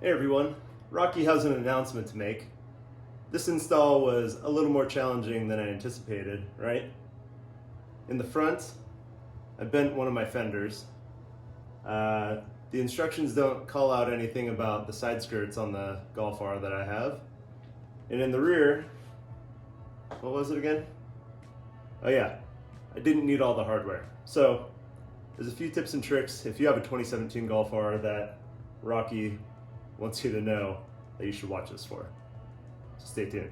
Hey everyone, Rocky has an announcement to make. This install was a little more challenging than I anticipated, right? In the front, I bent one of my fenders. The instructions don't call out anything about the side skirts on the Golf R that I have. And in the rear, what was it again? Oh yeah, I didn't need all the hardware. So there's a few tips and tricks if you have a 2017 Golf R that Rocky wants you to know that you should watch this for. So stay tuned.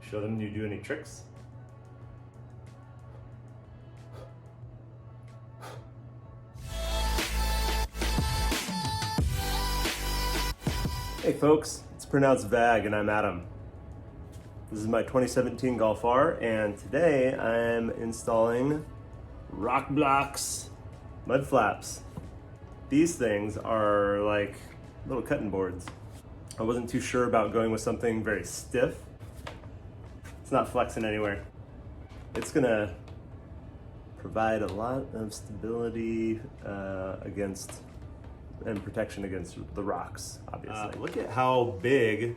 Show them you do any tricks. Hey folks, it's pronounced Vag and I'm Adam. This is my 2017 Golf R and today I'm installing RokBlokz mud flaps. These things are like little cutting boards. I wasn't too sure about going with something very stiff. It's not flexing anywhere. It's gonna provide a lot of stability against and protection against the rocks, obviously. Look at how big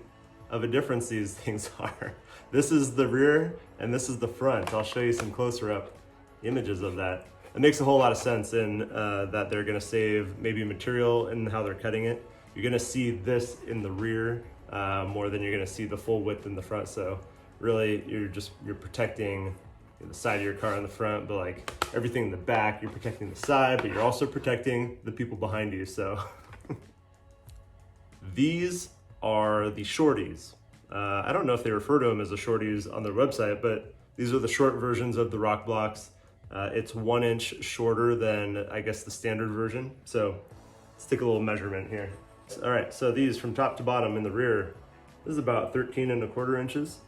of a difference these things are. This is the rear and this is the front. I'll show you some closer up images of that. It makes a whole lot of sense in that they're gonna save maybe material in how they're cutting it. You're gonna see this in the rear more than you're gonna see the full width in the front. So really you're protecting the side of your car in the front, but like everything in the back, you're protecting the side, but you're also protecting the people behind you. So these are the shorties. I don't know if they refer to them as the shorties on their website, but these are the short versions of the RokBlokz. It's 1 inch shorter than I guess the standard version. So let's take a little measurement here. All right, so these from top to bottom in the rear, this is about 13¼ inches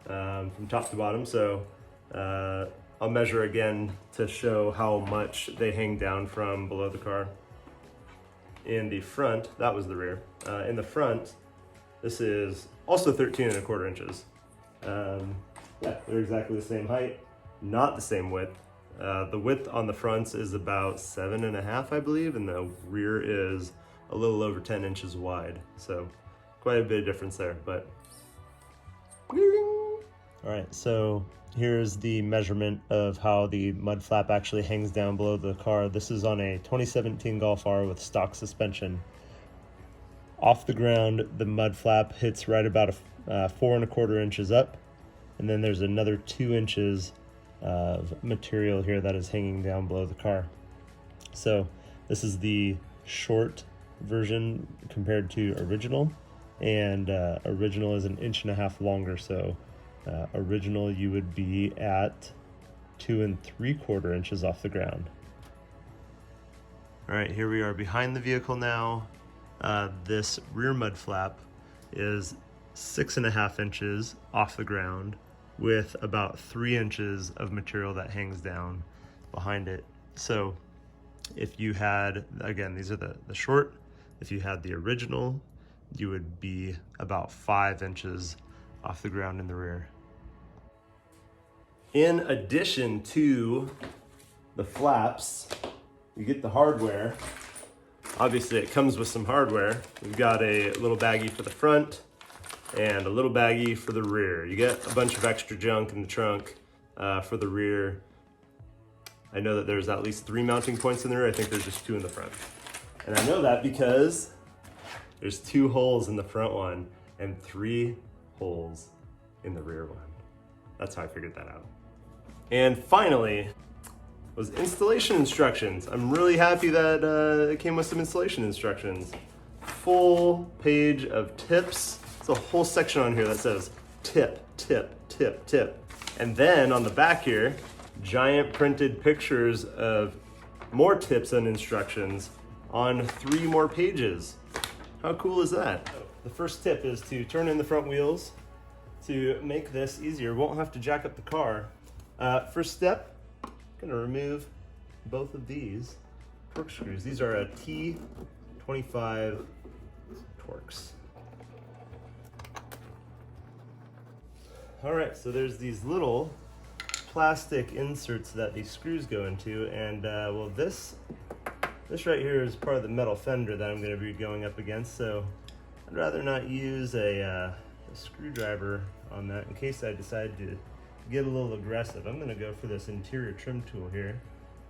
from top to bottom. So I'll measure again to show how much they hang down from below the car. In the front, that was the rear. In the front, this is also 13¼ inches. Yeah, they're exactly the same height, not the same width. The width on the fronts is about 7.5, I believe, and the rear is a little over 10 inches wide. So quite a bit of difference there, but. All right, so here's the measurement of how the mud flap actually hangs down below the car. This is on a 2017 Golf R with stock suspension. Off the ground, the mud flap hits right about 4¼ inches up, and then there's another 2 inches of material here that is hanging down below the car. So this is the short version compared to original, and original is 1.5 inches longer. So original you would be at 2 3/4 inches off the ground. All right, here we are behind the vehicle now. This rear mud flap is 6.5 inches off the ground with about 3 inches of material that hangs down behind it. So if you had, again, these are the short, if you had the original, you would be about 5 inches off the ground in the rear. In addition to the flaps, you get the hardware. Obviously it comes with some hardware. We've got a little baggie for the front and a little baggie for the rear. You get a bunch of extra junk in the trunk for the rear. I know that there's at least 3 mounting points in the rear. I think there's just 2 in the front. And I know that because there's 2 holes in the front one and 3 holes in the rear one. That's how I figured that out. And finally was installation instructions. I'm really happy that it came with some installation instructions. Full page of tips. There's a whole section on here that says tip, tip, tip, tip. And then on the back here, giant printed pictures of more tips and instructions on 3 more pages. How cool is that? The first tip is to turn in the front wheels to make this easier. Won't have to jack up the car. First step, gonna remove both of these torque screws. These are a T25 Torx. All right, so there's these little plastic inserts that these screws go into, and well, this right here is part of the metal fender that I'm going to be going up against. So I'd rather not use a screwdriver on that in case I decide to get a little aggressive. I'm gonna go for this interior trim tool here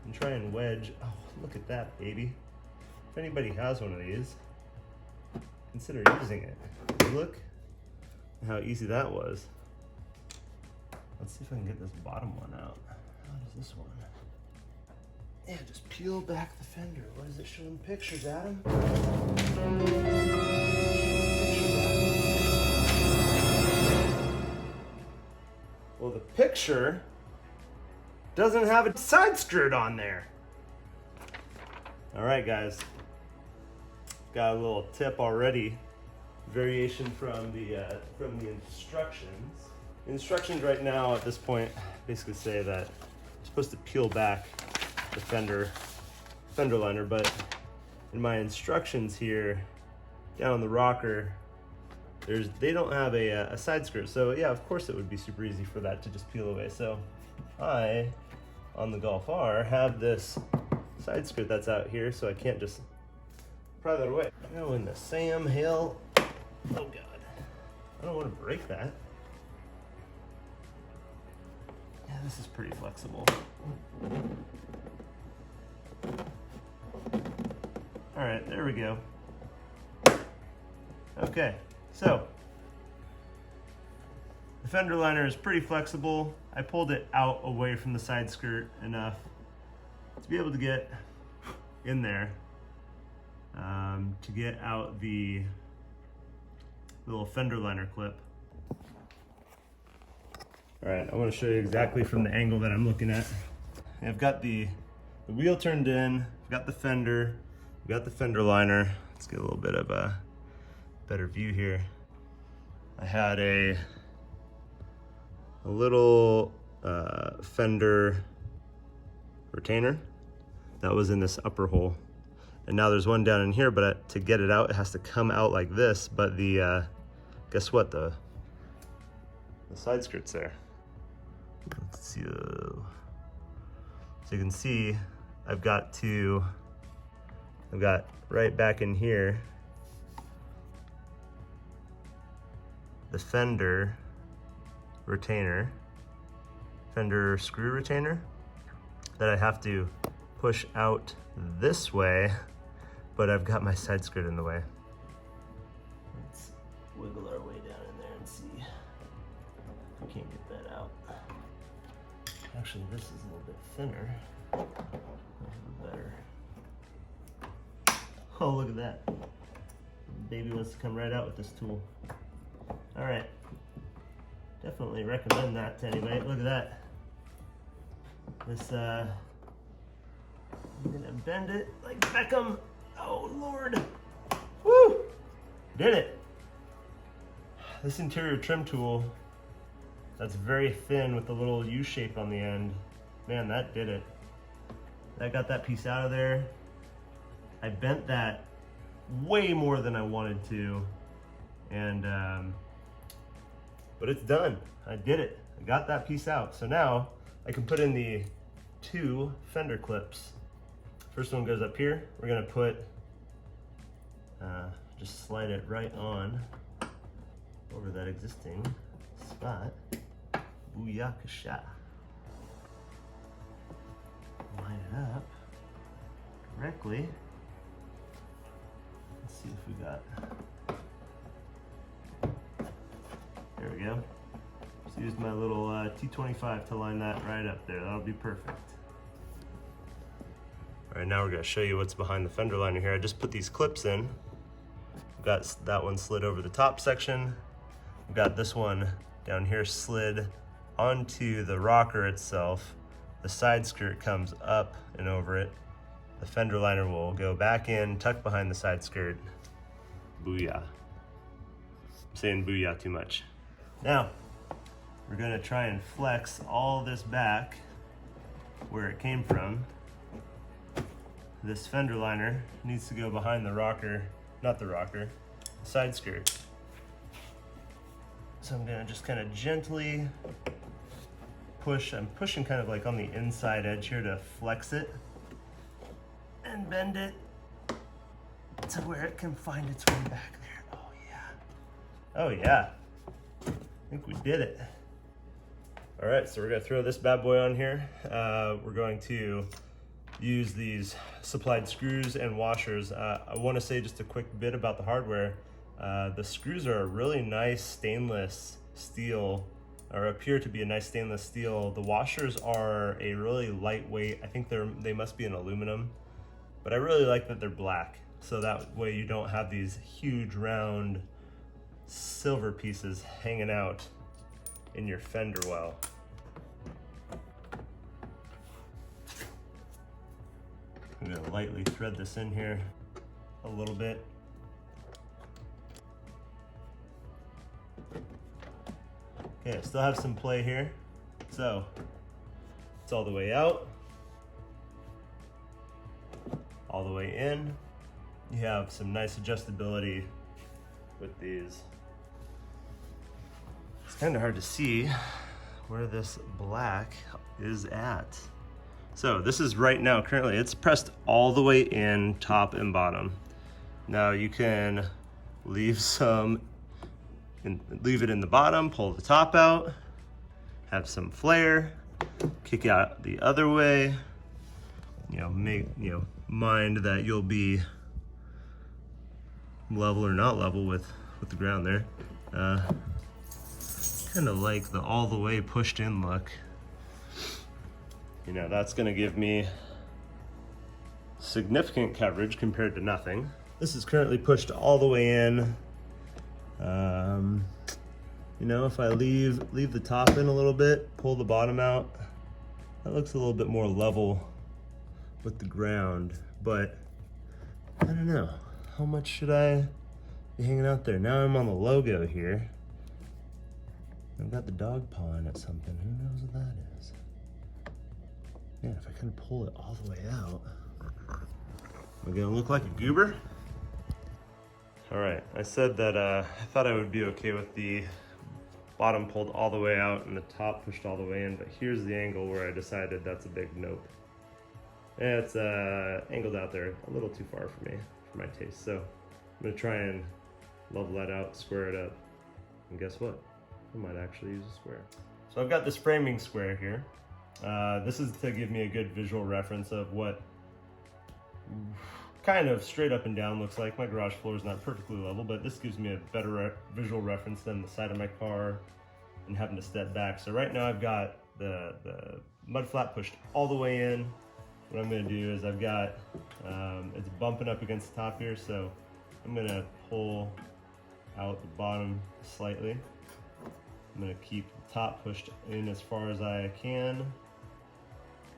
and try and wedge. Oh, look at that, baby. If anybody has one of these, consider using it. Look how easy that was. Let's see if I can get this bottom one out. How does this one? Yeah, just peel back the fender. What is it showing pictures, Adam? Well, the picture doesn't have a side skirt on there. All right, guys. Got a little tip already. Variation from the instructions. The instructions right now at this point basically say that I'm supposed to peel back the fender liner, but in my instructions here down on the rocker, they don't have a side skirt. So yeah, of course it would be super easy for that to just peel away. So I, on the Golf R, have this side skirt that's out here, so I can't just pry that away. Oh, in the Sam Hill. Oh God, I don't want to break that. Yeah, this is pretty flexible. All right, there we go. Okay, so the fender liner is pretty flexible. I pulled it out away from the side skirt enough to be able to get in there, to get out the little fender liner clip. All right, I want to show you exactly from the angle that I'm looking at. I've got the wheel turned in, I've got the fender, I've got the fender liner. Let's get a little bit of a better view here. I had a little fender retainer that was in this upper hole. And now there's one down in here, but to get it out, it has to come out like this. But the, guess what? The side skirt's there. Let's see. So you can see, I've got right back in here, the fender retainer, fender screw retainer that I have to push out this way, but I've got my side skirt in the way. Let's wiggle our way down in there and see if we can't get that out. Actually, this is a little bit thinner. A little better. Oh, look at that. Baby wants to come right out with this tool. All right. Definitely recommend that to anybody. Look at that. This, I'm gonna bend it like Beckham. Oh, Lord. Woo! Did it. This interior trim tool that's very thin with the little U shape on the end, man, that did it. That got that piece out of there. I bent that way more than I wanted to, and but it's done. I did it. I got that piece out. So now I can put in the 2 fender clips. First one goes up here. We're gonna put, just slide it right on over that existing spot. Booyakasha. Line it up correctly. Let's see if we got, there we go. Just use my little T25 to line that right up there. That'll be perfect. All right, now we're gonna show you what's behind the fender liner here. I just put these clips in. I've got that one slid over the top section. I've got this one down here slid onto the rocker itself. The side skirt comes up and over it. The fender liner will go back in, tuck behind the side skirt. Booyah. I'm saying booyah too much. Now, we're gonna try and flex all this back where it came from. This fender liner needs to go behind the rocker, not the rocker, side skirt. So I'm gonna just kind of gently push. I'm pushing kind of like on the inside edge here to flex it and bend it to where it can find its way back there. Oh yeah. Oh yeah, I think we did it. All right, so we're gonna throw this bad boy on here. We're going to use these supplied screws and washers. I wanna say just a quick bit about the hardware. The screws are a really nice stainless steel, or appear to be a nice stainless steel. The washers are a really lightweight, I think they must be an aluminum, but I really like that they're black. So that way you don't have these huge round silver pieces hanging out in your fender well. I'm gonna lightly thread this in here a little bit. Okay, I still have some play here. So it's all the way out, all the way in. You have some nice adjustability with these. It's kind of hard to see where this black is at. So this is right now, currently it's pressed all the way in, top and bottom. Now you can leave it in the bottom, pull the top out, have some flare, kick out the other way. Mind that you'll be level or not level with the ground there. Kind of like the all the way pushed in look. That's gonna give me significant coverage compared to nothing. This is currently pushed all the way in. If I leave the top in a little bit, pull the bottom out, that looks a little bit more level with the ground, but I don't know. How much should I be hanging out there? Now I'm on the logo here. I've got the dog paw in it something. Who knows what that is? Man, if I kind of pull it all the way out, am I gonna look like a goober? All right, I said that I thought I would be okay with the bottom pulled all the way out and the top pushed all the way in, but here's the angle where I decided that's a big nope. And it's angled out there a little too far for me, for my taste. So I'm gonna try and level that out, square it up, and guess what? I might actually use a square. So I've got this framing square here. This is to give me a good visual reference of what kind of straight up and down looks like. My garage floor is not perfectly level, but this gives me a better visual reference than the side of my car and having to step back. So right now I've got the mud flap pushed all the way in. What I'm gonna do is I've got, it's bumping up against the top here, so I'm gonna pull out the bottom slightly. I'm gonna keep the top pushed in as far as I can,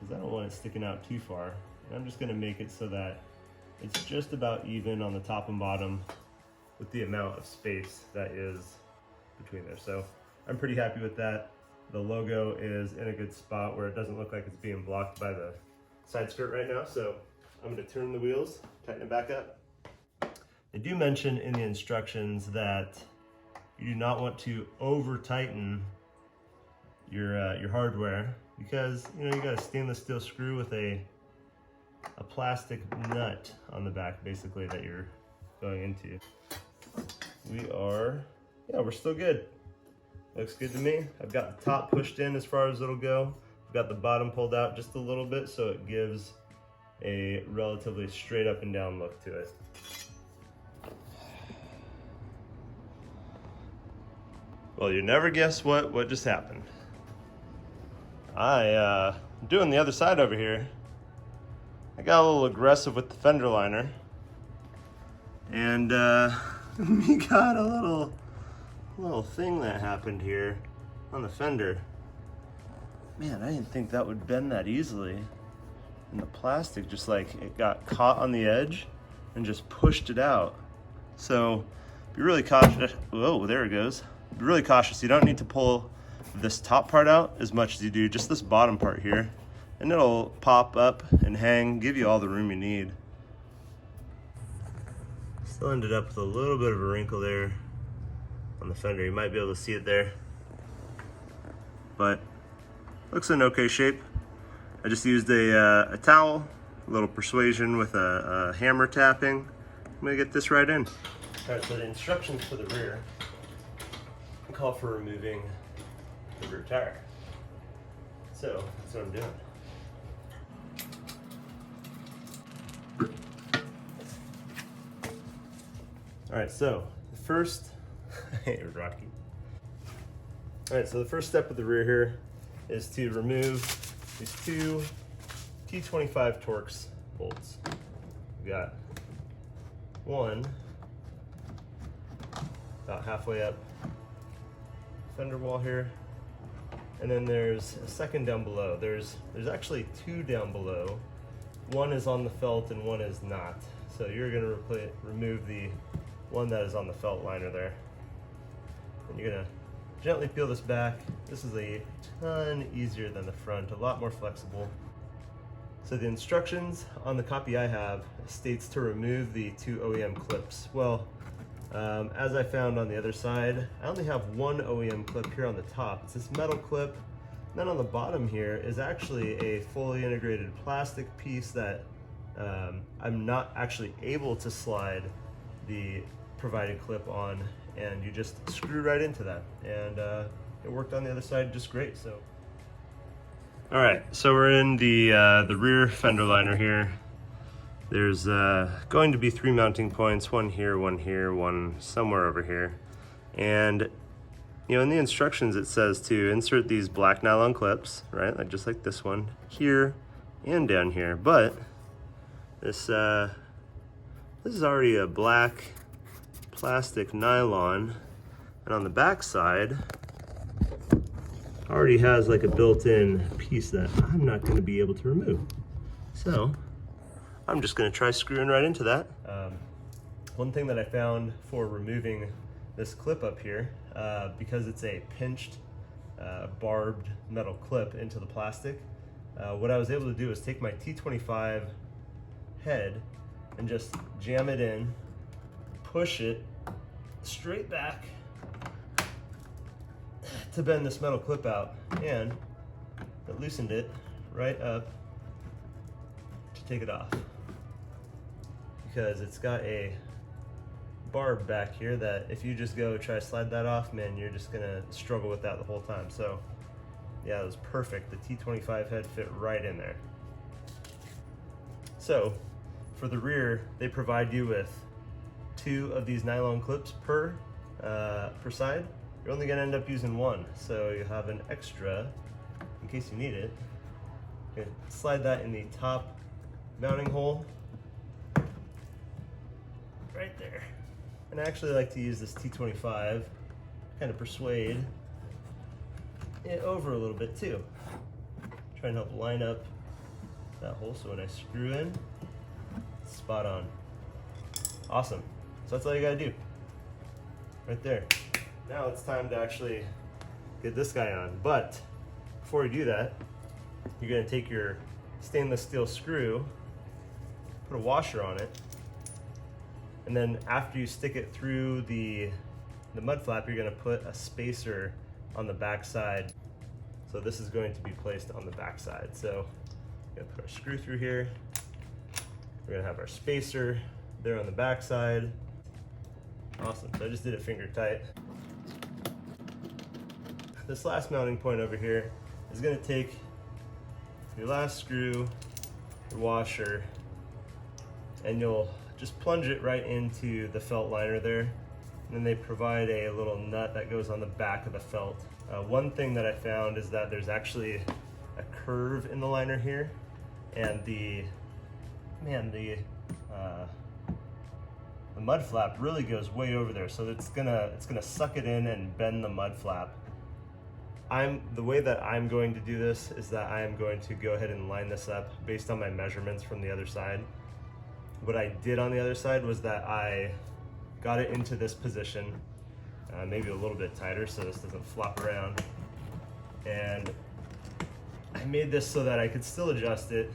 because I don't want it sticking out too far. And I'm just gonna make it so that it's just about even on the top and bottom with the amount of space that is between there. So I'm pretty happy with that. The logo is in a good spot where it doesn't look like it's being blocked by the side skirt right now. So I'm gonna turn the wheels, tighten it back up. They do mention in the instructions that you do not want to over tighten your hardware, because you got a stainless steel screw with a plastic nut on the back, basically, that you're going into. We're still good. Looks good to me. I've got the top pushed in as far as it'll go. I've got the bottom pulled out just a little bit so it gives a relatively straight up and down look to it. Well, you never guess what just happened. I'm doing the other side over here. I got a little aggressive with the fender liner, and we got a little thing that happened here on the fender. Man, I didn't think that would bend that easily. And the plastic just it got caught on the edge and just pushed it out. So be really cautious. Whoa, there it goes. Be really cautious. You don't need to pull this top part out as much as you do just this bottom part here. And it'll pop up and hang, give you all the room you need. Still ended up with a little bit of a wrinkle there on the fender. You might be able to see it there. But looks in okay shape. I just used a towel, a little persuasion with a hammer tapping. I'm gonna get this right in. All right, so the instructions for the rear. call for removing the rear tire. So that's what I'm doing. All right, so the first, hey, Rocky. All right, so the first step of the rear here is to remove these two T25 Torx bolts. We got one about halfway up fender wall here, and then there's a second down below. There's actually two down below. One is on the felt and one is not. So you're gonna remove the one that is on the felt liner there. And you're gonna gently peel this back. This is a ton easier than the front, a lot more flexible. So the instructions on the copy I have states to remove the two OEM clips. Well, as I found on the other side, I only have one OEM clip here on the top. It's this metal clip. And then on the bottom here is actually a fully integrated plastic piece that I'm not actually able to slide the provided clip on, and you just screw right into that. And it worked on the other side just great. So, all right, so we're in the rear fender liner here. There's going to be 3 mounting points, one here, one somewhere over here. And you know, in the instructions it says to insert these black nylon clips, right? Like just like this one, here and down here. But this is already a black plastic nylon, and on the back side already has like a built-in piece that I'm not going to be able to remove. So I'm just going to try screwing right into that. One thing that I found for removing this clip up here, because it's a pinched barbed metal clip into the plastic, what I was able to do is take my T25 head and just jam it in, push it straight back to bend this metal clip out, and it loosened it right up to take it off, because it's got a barb back here that if you just go try to slide that off, man, you're just gonna struggle with that the whole time. So yeah, it was perfect. The T25 head fit right in there. So for the rear, they provide you with 2 of these nylon clips per side. You're only gonna end up using 1, so you have an extra in case you need it. You can slide that in the top mounting hole right there. And I actually like to use this T25, kind of persuade it over a little bit too. Try and help line up that hole so when I screw in, it's spot on. Awesome. So that's all you gotta do, right there. Now it's time to actually get this guy on. But before you do that, you're gonna take your stainless steel screw, put a washer on it, and then after you stick it through the mud flap, you're gonna put a spacer on the back side. So this is going to be placed on the back side. So we're gonna put our screw through here. We're gonna have our spacer there on the back side. Awesome, so I just did it finger tight. This last mounting point over here is gonna take your last screw, your washer, and you'll just plunge it right into the felt liner there. And then they provide a little nut that goes on the back of the felt. One thing that I found is that there's actually a curve in the liner here, and the mud flap really goes way over there, so it's gonna suck it in and bend the mud flap. The way that I'm going to do this is that I am going to go ahead and line this up based on my measurements from the other side. What I did on the other side was that I got it into this position, maybe a little bit tighter so this doesn't flop around. And I made this so that I could still adjust it,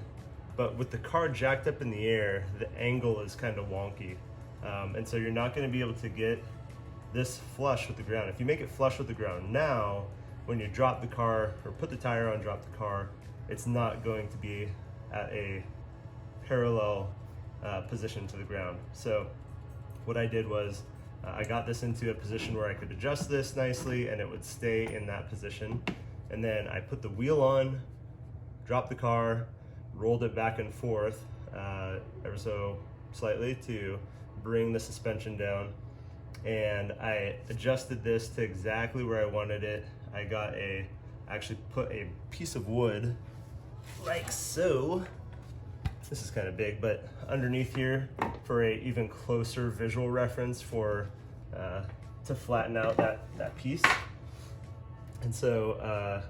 but with the car jacked up in the air, the angle is kind of wonky. And so you're not gonna be able to get this flush with the ground. If you make it flush with the ground now, when you drop the car or put the tire on, drop the car, it's not going to be at a parallel position to the ground. So what I did was I got this into a position where I could adjust this nicely and it would stay in that position. And then I put the wheel on, dropped the car, rolled it back and forth ever so slightly to bring the suspension down. And I adjusted this to exactly where I wanted it. I actually put a piece of wood like so. This is kind of big, but underneath here for a even closer visual reference to flatten out that piece. And so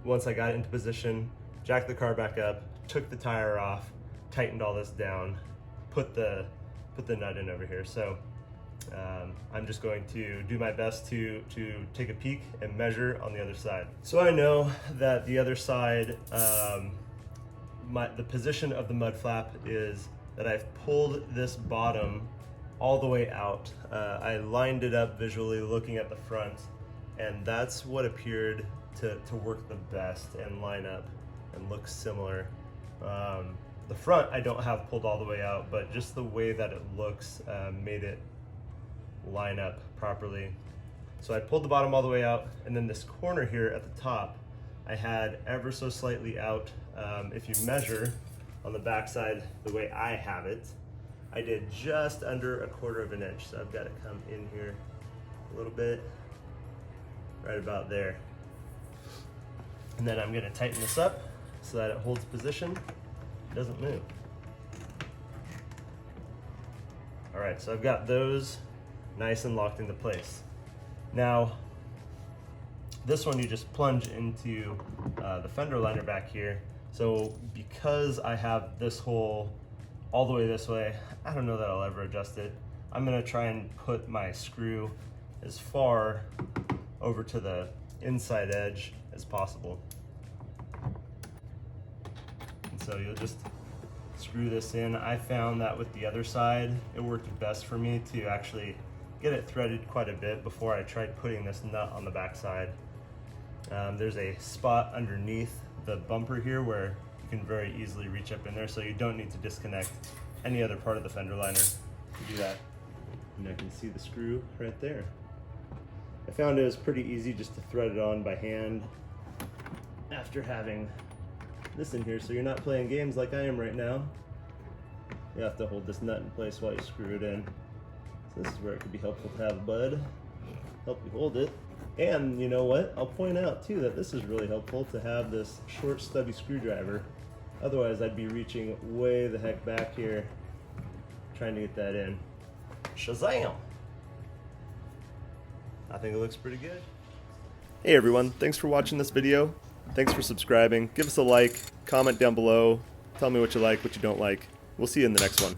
once I got it into position, jacked the car back up, took the tire off, tightened all this down, put the nut in over here. So I'm just going to do my best to take a peek and measure on the other side. So I know that the other side, the position of the mud flap is that I've pulled this bottom all the way out. I lined it up visually looking at the front, and that's what appeared to work the best and line up and look similar. The front I don't have pulled all the way out, but just the way that it looks made it line up properly. So I pulled the bottom all the way out, and then this corner here at the top I had ever so slightly out. If you measure on the backside the way I have it, I did just under 1/4 inch. So I've got to come in here a little bit, right about there. And then I'm going to tighten this up so that it holds position, doesn't move. All right, so I've got those nice and locked into place. Now, this one you just plunge into the fender liner back here. So because I have this hole all the way this way, I don't know that I'll ever adjust it. I'm gonna try and put my screw as far over to the inside edge as possible. And so you'll just screw this in. I found that with the other side, it worked best for me to actually get it threaded quite a bit before I tried putting this nut on the back side. There's a spot underneath the bumper here where you can very easily reach up in there, so you don't need to disconnect any other part of the fender liner to do that. And I can see the screw right there. I found it was pretty easy just to thread it on by hand after having this in here, so you're not playing games like I am right now. You have to hold this nut in place while you screw it in. So this is where it could be helpful to have a bud help you hold it. And you know what? I'll point out too that this is really helpful to have this short stubby screwdriver. Otherwise I'd be reaching way the heck back here trying to get that in. Shazam! I think it looks pretty good. Hey everyone, thanks for watching this video. Thanks for subscribing. Give us a like, comment down below, tell me what you like, what you don't like. We'll see you in the next one.